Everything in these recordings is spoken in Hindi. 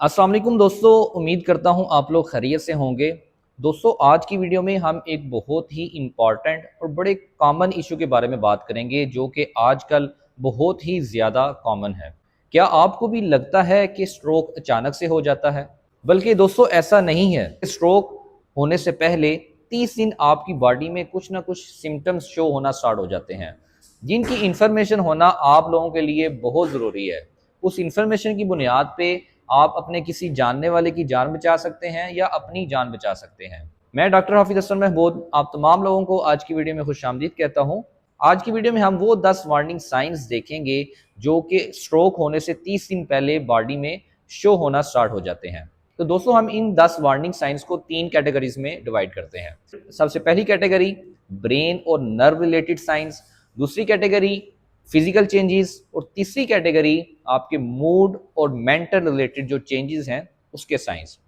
अस्सलाम वालेकुम दोस्तों, उम्मीद करता हूँ आप लोग खैरियत से होंगे। दोस्तों, आज की वीडियो में हम एक बहुत ही इम्पॉर्टेंट और बड़े कॉमन इशू के बारे में बात करेंगे जो कि आजकल बहुत ही ज़्यादा कॉमन है। क्या आपको भी लगता है कि स्ट्रोक अचानक से हो जाता है? बल्कि दोस्तों ऐसा नहीं है। स्ट्रोक होने से पहले 30 दिन आपकी बॉडी में कुछ ना कुछ सिम्टम्स शो होना स्टार्ट हो जाते हैं, जिनकी इंफॉर्मेशन होना आप लोगों के लिए बहुत ज़रूरी है। उस इंफॉर्मेशन की बुनियाद पे आप अपने किसी जानने वाले की जान बचा सकते हैं या अपनी जान बचा सकते हैं। मैं डॉक्टर हाफिज हसन महमूद आप तमाम लोगों को आज की वीडियो में खुशामदीद कहता हूँ। आज की वीडियो में हम वो 10 वार्निंग साइंस देखेंगे जो कि स्ट्रोक होने से 30 दिन पहले बॉडी में शो होना स्टार्ट हो जाते हैं। तो दोस्तों, हम इन 10 वार्निंग साइंस को 3 कैटेगरीज में डिवाइड करते हैं। सबसे पहली कैटेगरी ब्रेन और नर्व रिलेटेड साइंस, दूसरी कैटेगरी फिजिकल चेंजेस और तीसरी कैटेगरी आपके मूड और मेंटल रिलेटेड जो चेंजेस हैं उसके साइंस।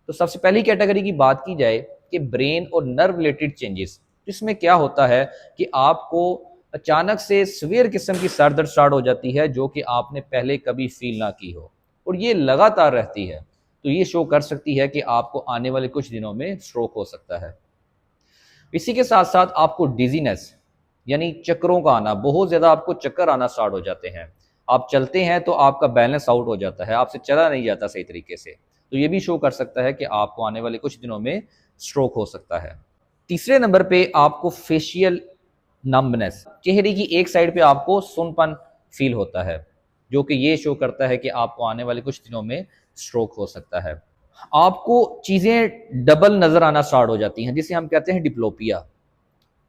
तो सबसे पहली कैटेगरी की बात की जाए कि ब्रेन और नर्व रिलेटेड चेंजेस, इसमें क्या होता है कि आपको अचानक से सीवियर किस्म की सर दर्द स्टार्ट हो जाती है जो कि आपने पहले कभी फील ना की हो और ये लगातार रहती है। तो ये शो कर सकती है कि आपको आने वाले कुछ दिनों में स्ट्रोक हो सकता है। इसी के साथ साथ आपको डिजीनेस यानी चक्करों का आना, बहुत ज़्यादा आपको चक्कर आना स्टार्ट हो जाते हैं। आप चलते हैं तो आपका बैलेंस आउट हो जाता है, आपसे चला नहीं जाता सही तरीके से। तो ये भी शो कर सकता है कि आपको आने वाले कुछ दिनों में स्ट्रोक हो सकता है। तीसरे नंबर पे आपको फेशियल नंबनेस, चेहरे की एक साइड पे आपको सुनपन फील होता है, जो कि ये शो करता है कि आपको आने वाले कुछ दिनों में स्ट्रोक हो सकता है। आपको चीज़ें डबल नज़र आना स्टार्ट हो जाती हैं, जिसे हम कहते हैं डिप्लोपिया।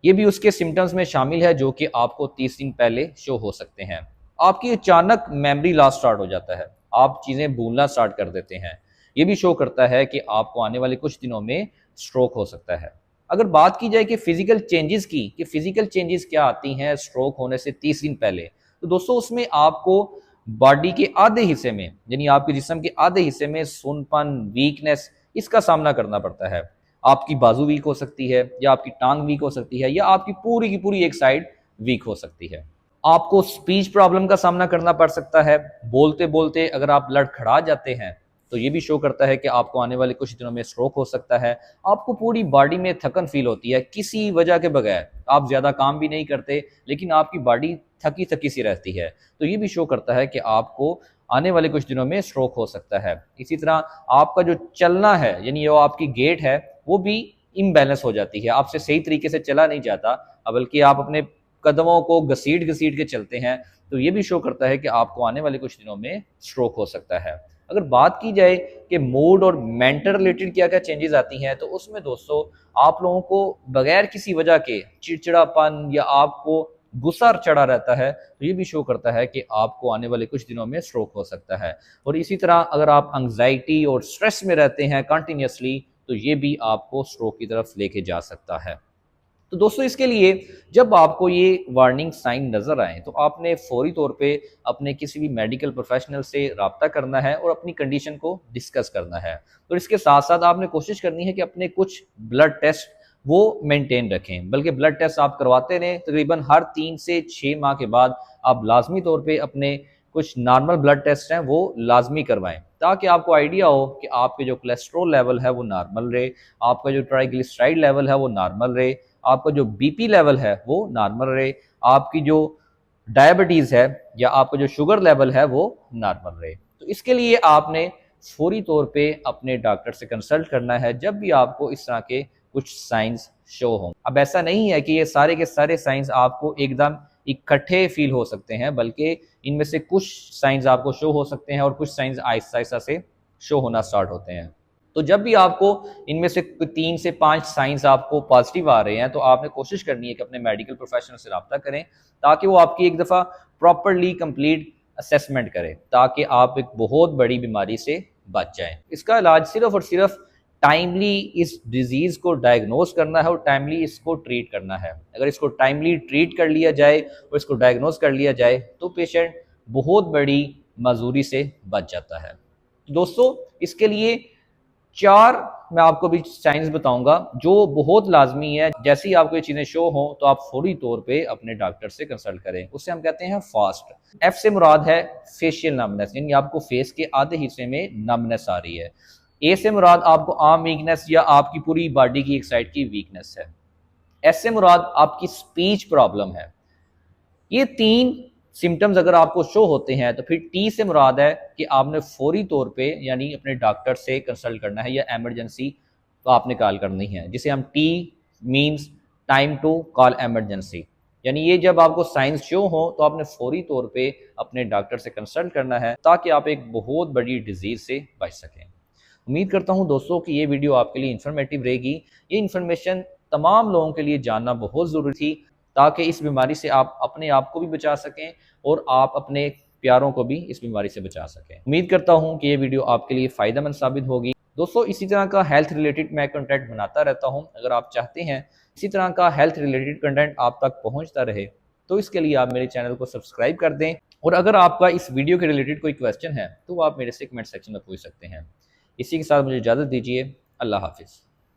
ये भी उसके सिम्टम्स में शामिल है जो कि आपको 30 दिन पहले शो हो सकते हैं। आपकी अचानक मेमोरी लॉस स्टार्ट हो जाता है, आप चीज़ें भूलना स्टार्ट कर देते हैं। ये भी शो करता है कि आपको आने वाले कुछ दिनों में स्ट्रोक हो सकता है। अगर बात की जाए कि फिजिकल चेंजेस की, कि फिजिकल चेंजेस क्या आती हैं स्ट्रोक होने से 30 दिन पहले, तो दोस्तों उसमें आपको बॉडी के आधे हिस्से में, यानी आपके जिस्म के आधे हिस्से में सुनपन, वीकनेस, इसका सामना करना पड़ता है। आपकी बाजू वीक हो सकती है या आपकी टांग वीक हो सकती है या आपकी पूरी की पूरी एक साइड वीक हो सकती है। आपको स्पीच प्रॉब्लम का सामना करना पड़ सकता है। बोलते बोलते अगर आप लड़खड़ा जाते हैं तो ये भी शो करता है कि आपको आने वाले कुछ दिनों में स्ट्रोक हो सकता है। आपको पूरी बॉडी में थकन फील होती है किसी वजह के बगैर, आप ज़्यादा काम भी नहीं करते लेकिन आपकी बॉडी थकी थकी सी रहती है। तो ये भी शो करता है कि आपको आने वाले कुछ दिनों में स्ट्रोक हो सकता है। इसी तरह आपका जो चलना है, यानी जो आपकी गेट है, वो भी इम्बैलेंस हो जाती है, आपसे सही तरीके से चला नहीं जाता, बल्कि आप अपने कदमों को घसीट घसीट के चलते हैं। तो ये भी शो करता है कि आपको आने वाले कुछ दिनों में स्ट्रोक हो सकता है। अगर बात की जाए कि मूड और मेंटल रिलेटेड क्या क्या चेंजेस आती हैं, तो उसमें दोस्तों आप लोगों को बगैर किसी वजह के चिड़चिड़ापन या आपको गुस्सा चढ़ा रहता है, तो ये भी शो करता है कि आपको आने वाले कुछ दिनों में स्ट्रोक हो सकता है। और इसी तरह अगर आप एंग्जाइटी और स्ट्रेस में रहते हैं कंटिन्यूसली, तो ये भी आपको स्ट्रोक की तरफ लेके जा सकता है। तो दोस्तों, इसके लिए जब आपको ये वार्निंग साइन नज़र आए तो आपने फौरी तौर पे अपने किसी भी मेडिकल प्रोफेशनल से रब्ता करना है और अपनी कंडीशन को डिस्कस करना है। तो इसके साथ साथ आपने कोशिश करनी है कि अपने कुछ ब्लड टेस्ट वो मेंटेन रखें, बल्कि ब्लड टेस्ट आप करवाते रहें। तकरीबन हर 3 से 6 माह के बाद आप लाजमी तौर पे अपने कुछ नॉर्मल ब्लड टेस्ट हैं वो लाजमी करवाएं, ताकि आपको आइडिया हो कि आपके जो कोलेस्ट्रॉल लेवल है वो नॉर्मल रहे, आपका जो ट्राइग्लिसराइड लेवल है वो नॉर्मल रहे, आपका जो बीपी लेवल है वो नॉर्मल रहे, आपकी जो डायबिटीज़ है या आपका जो शुगर लेवल है वो नॉर्मल रहे। तो इसके लिए आपने फौरी तौर पे अपने डॉक्टर से कंसल्ट करना है जब भी आपको इस तरह के कुछ साइंस शो हों। अब ऐसा नहीं है कि ये सारे के सारे साइंस आपको एकदम इकट्ठे फील हो सकते हैं, बल्कि इनमें से कुछ साइंस आपको शो हो सकते हैं और कुछ साइंस आहिस्ता आहिस्ता से शो होना स्टार्ट होते हैं। तो जब भी आपको इनमें से 3 से 5 साइंस आपको पॉजिटिव आ रहे हैं, तो आपने कोशिश करनी है कि अपने मेडिकल प्रोफेशनल से रब्ता करें, ताकि वो आपकी एक दफ़ा प्रॉपरली कंप्लीट असेसमेंट करें, ताकि आप एक बहुत बड़ी बीमारी से बच जाएं। इसका इलाज सिर्फ और सिर्फ टाइमली इस डिजीज़ को डायग्नोज करना है और टाइमली इसको ट्रीट करना है। अगर इसको टाइमली ट्रीट कर लिया जाए और इसको डायग्नोज कर लिया जाए तो पेशेंट बहुत बड़ी माजूरी से बच जाता है। तो दोस्तों, इसके लिए 4 मैं आपको भी साइंस बताऊंगा जो बहुत लाजमी है। जैसे ही आपको ये चीज़ें शो हो तो आप फौरी तौर पे अपने डॉक्टर से कंसल्ट करें। उससे हम कहते हैं फास्ट। एफ से मुराद है फेशियल नमनेस, यानी आपको फेस के आधे हिस्से में नमनेस आ रही है। ए से मुराद आपको आर्म वीकनेस या आपकी पूरी बॉडी की एक साइड की वीकनेस है। एस से मुराद आपकी स्पीच प्रॉब्लम है। ये 3 सिम्टम्स अगर आपको शो होते हैं तो फिर टी से मुराद है कि आपने फौरी तौर पे यानी अपने डॉक्टर से कंसल्ट करना है या इमरजेंसी तो आपने कॉल करनी है, जिसे हम T means time to call emergency. यानी ये जब आपको साइंस शो हो तो आपने फौरी तौर पे अपने डॉक्टर से कंसल्ट करना है ताकि आप एक बहुत बड़ी डिजीज से बच सकें। उम्मीद करता हूँ दोस्तों कि ये वीडियो आपके लिए इन्फॉर्मेटिव रहेगी। ये इन्फॉर्मेशन तमाम लोगों के लिए जानना बहुत ज़रूरी थी ताकि इस बीमारी से आप अपने आप को भी बचा सकें और आप अपने प्यारों को भी इस बीमारी से बचा सकें। उम्मीद करता हूँ कि ये वीडियो आपके लिए फ़ायदेमंद साबित होगी। दोस्तों इसी तरह का हेल्थ रिलेटेड मैं कंटेंट बनाता रहता हूँ। अगर आप चाहते हैं इसी तरह का हेल्थ रिलेटेड कंटेंट आप तक पहुँचता रहे तो इसके लिए आप मेरे चैनल को सब्सक्राइब कर दें। और अगर आपका इस वीडियो के रिलेटेड कोई क्वेश्चन है तो आप मेरे से कमेंट सेक्शन में पूछ सकते हैं। इसी के साथ मुझे इजाज़त दीजिए। अल्लाह हाफिज़।